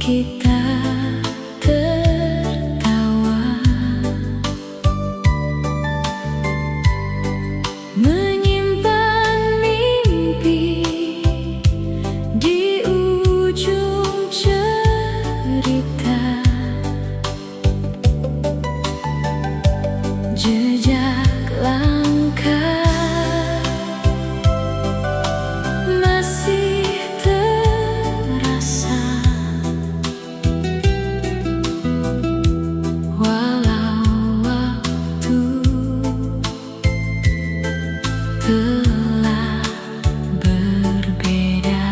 Kita tertawa menyimpan mimpi di ujung cerita. Jejak langkah masih terasa, walau waktu telah berbeda.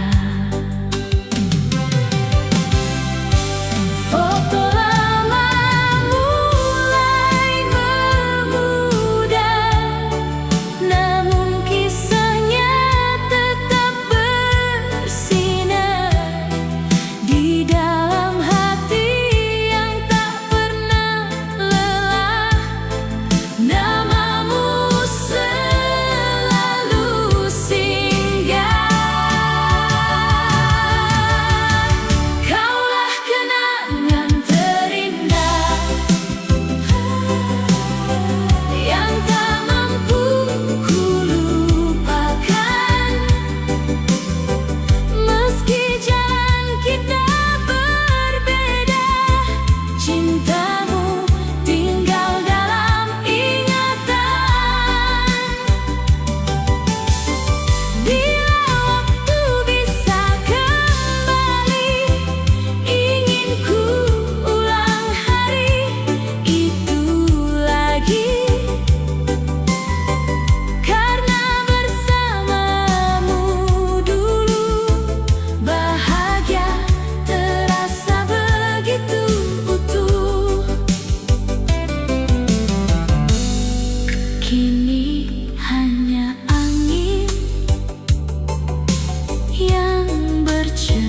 Foto lama mulai memudar, namun kisahnya tetap bersinar di dalam hati yang tak pernah lelah. Namamu selalu singgah. Kaulah kenangan terindah yang tak mampu kulupakan. Meski jalan kita berbeda, cintamu tinggal dalam ingatan. Bila waktu bisa kembali, ingin ku ulang hari itu lagi. Karena bersamamu dulu bahagia terasa begitu utuh. Kini hanya angin yang bercerita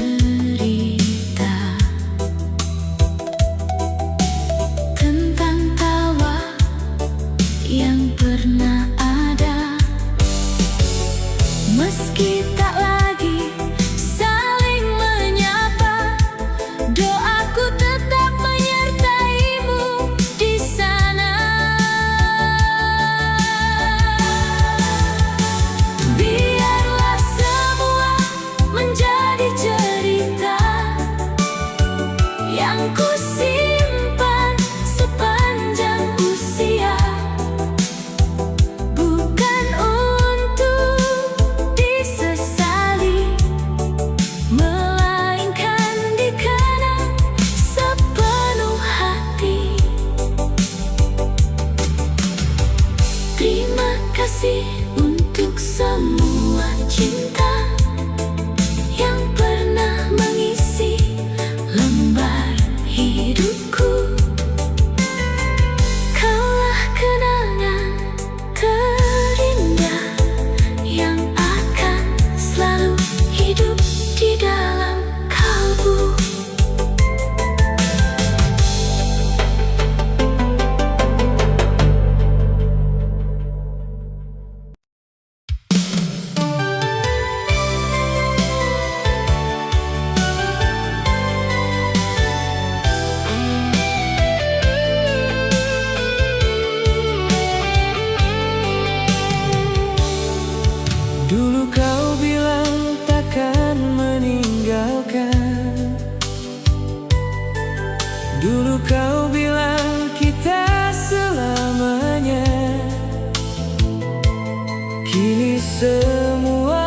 tentang tawa yang pernah ada. Meski tak lagi saling menyapa, doaku tetap menyertaimu di sana. Biarlah semua menjadi cerita yang ku simpan sepanjang usia, bukan untuk disesali, melainkan dikenang sepenuh hati. Terima kasih untuk semua cinta yang pernah mengisi lembar hidupku. Kaulah kenangan terindah yang akan selalu hidup di dalam kalbu. Dulu kau bilang takkan meninggalkan. Dulu kau bilang kita selamanya. Kini semua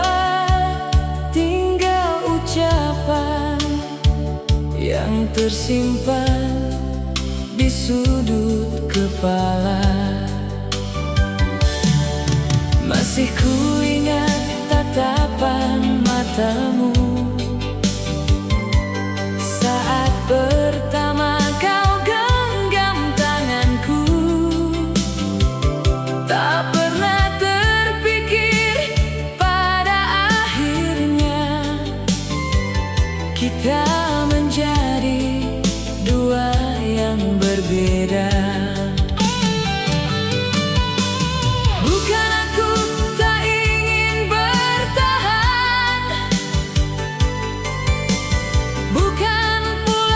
tinggal ucapan yang tersimpan di sudut kepala. Masih ku ingat tatapan matamu saat pertama kau genggam tanganku. Tak pernah terpikir pada akhirnya kita menjadi dua yang berbeda. Bukan aku tak ingin bertahan, bukan pula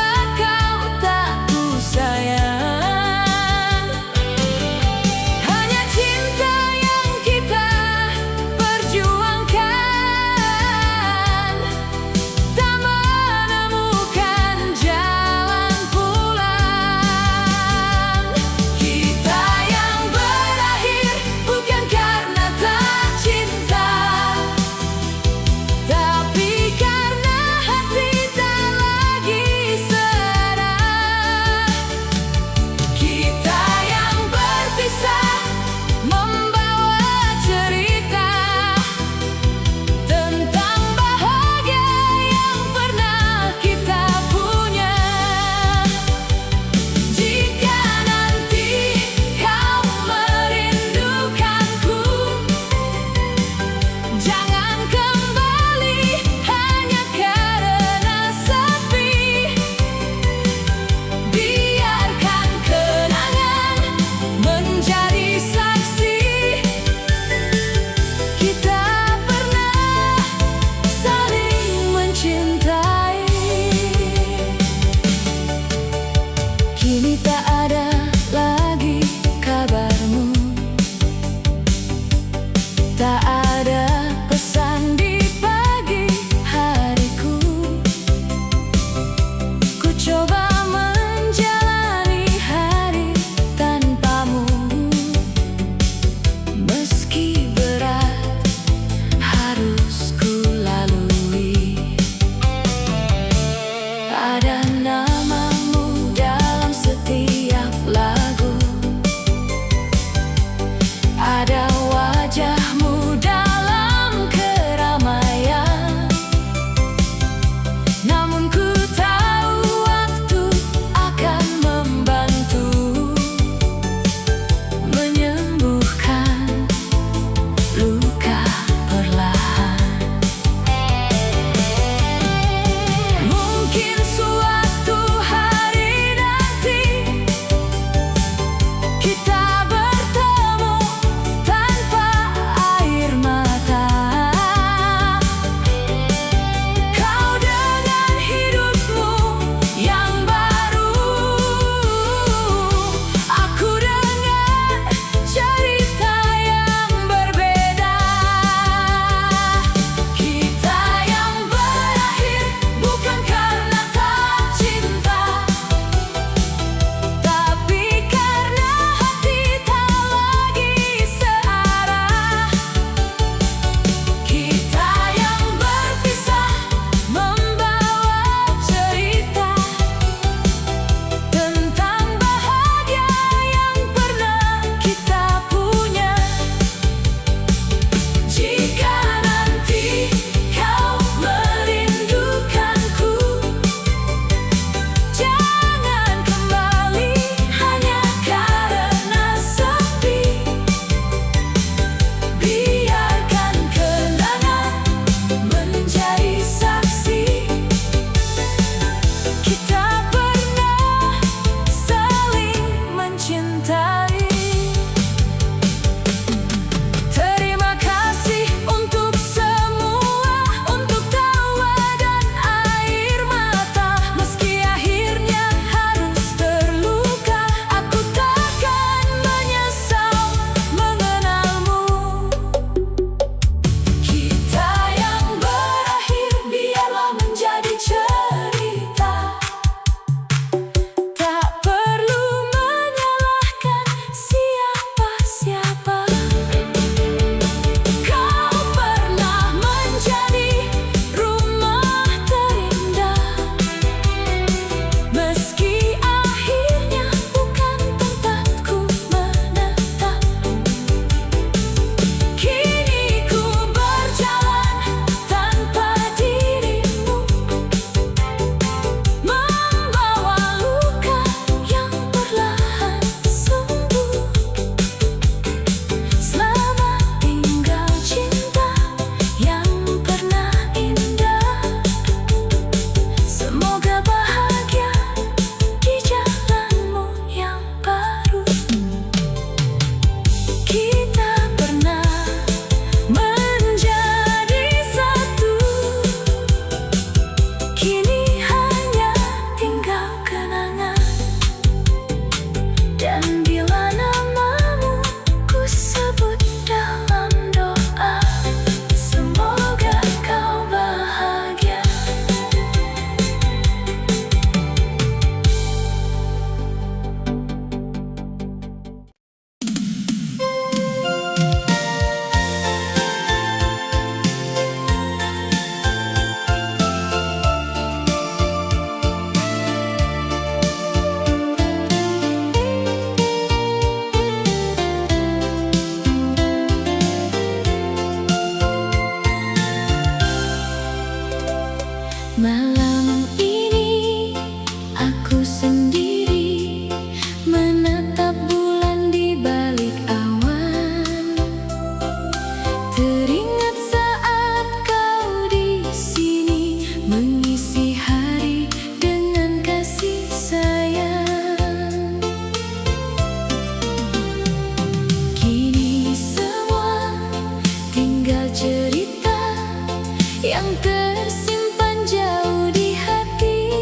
Aku sendiri menatap bulan di balik awan. Teringat saat kau di sini mengisi hari dengan kasih sayang. Kini semua tinggal cerita yang tersimpan jauh di hati.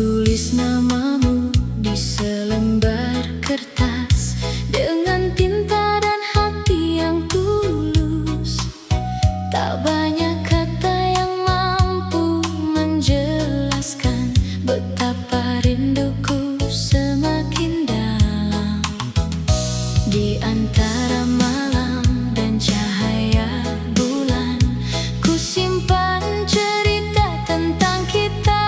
tulis namamu di selembar kertas dengan tinta dan hati yang tulus. Tak banyak kata yang mampu menjelaskan betapa rinduku semakin dalam. Di antara malam dan cahaya bulan, ku simpan cerita tentang kita.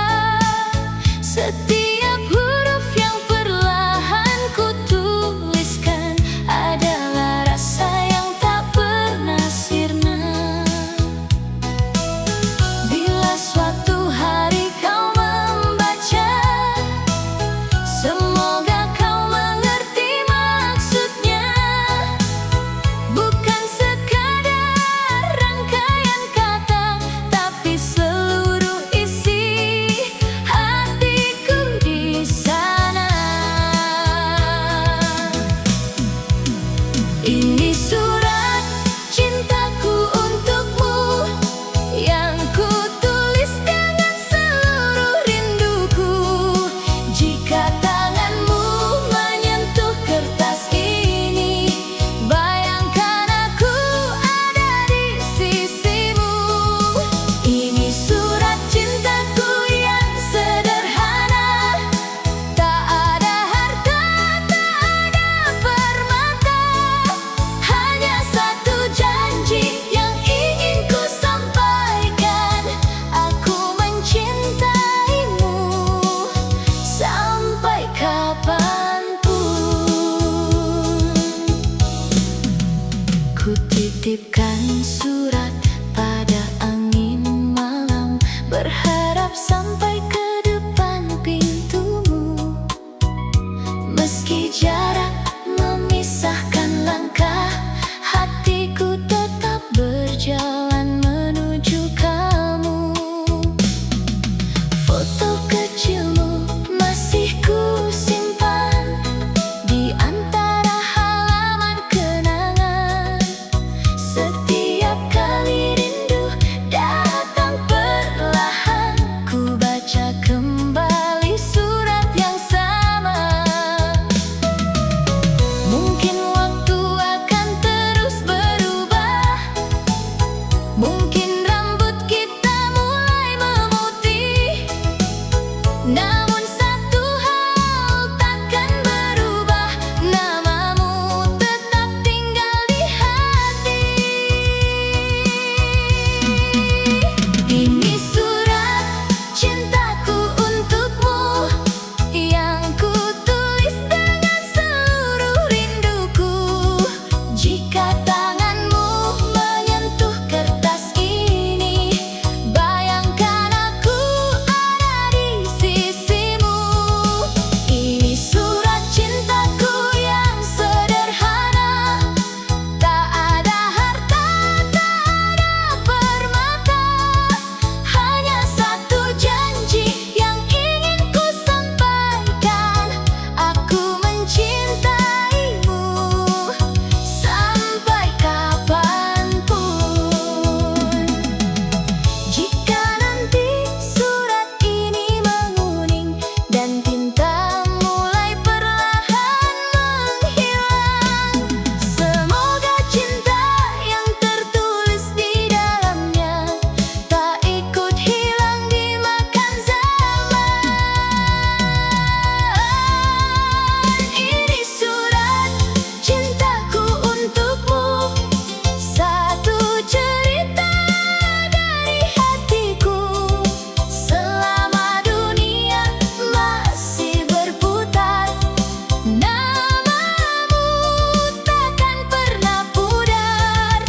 Setiap huruf yang perlahan ku tuliskan adalah rasa yang tak pernah sirna. Bila suatu hari kau membaca, semoga kau mengerti maksudnya. Bukan sekadar rangkaian kata, tapi seluruh isi hatiku di sana. Ini surat cintaku untukmu yang ku tulis dengan seluruh rinduku. Jika tanganmu menyentuh kertas ini, bayangkan aku ada di sisimu. Ini surat cintaku yang sederhana, tak ada harta, tak ada permata, hanya satu janji yang ingin ku sampaikan. Aku mencintaimu sampai kapanpun. Ku titipkan surat pada angin malam, berharap sampai ke depan pintumu. Meski jarak memisahkan langkah, hatiku tetap berjalan menuju kamu. Foto kecilmu masih ku simpan di antara halaman kenangan. Setiap kali rindu datang perlahan, ku baca kembali surat yang sama. Mungkin waktu akan terus berubah, mungkin rambut kita mulai memutih, namun satu hal takkan berubah, namamu tetap tinggal di hati. Ini surat cintaku untukmu yang ku tulis dengan seluruh rinduku. Jika tanganmu menyentuh kertas ini, bayangkan aku ada di sisimu. Ini surat cintaku yang sederhana, tak ada harta, tak ada permata, hanya satu janji yang ingin ku sampaikan. Aku mencintaimu sampai kapanpun. Jika nanti surat ini menguning dan tinta mulai perlahan menghilang, semoga cinta yang tertulis di dalamnya tak ikut hilang dimakan zaman. Ini surat cintaku untukmu, satu cerita dari hatiku. Selama dunia masih berputar, namamu takkan pernah pudar.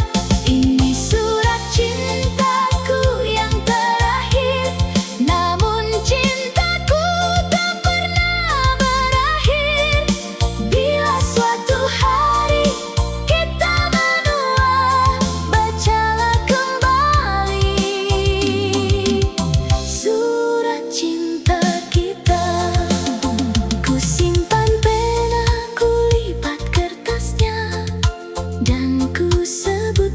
Ini surat cintaku yang terakhir, namun cintaku tak pernah berakhir. Bila suatu hari kita menua, bacalah kembali surat cinta kita. Ku simpan pena, ku lipat kertasnya, dan ku sebut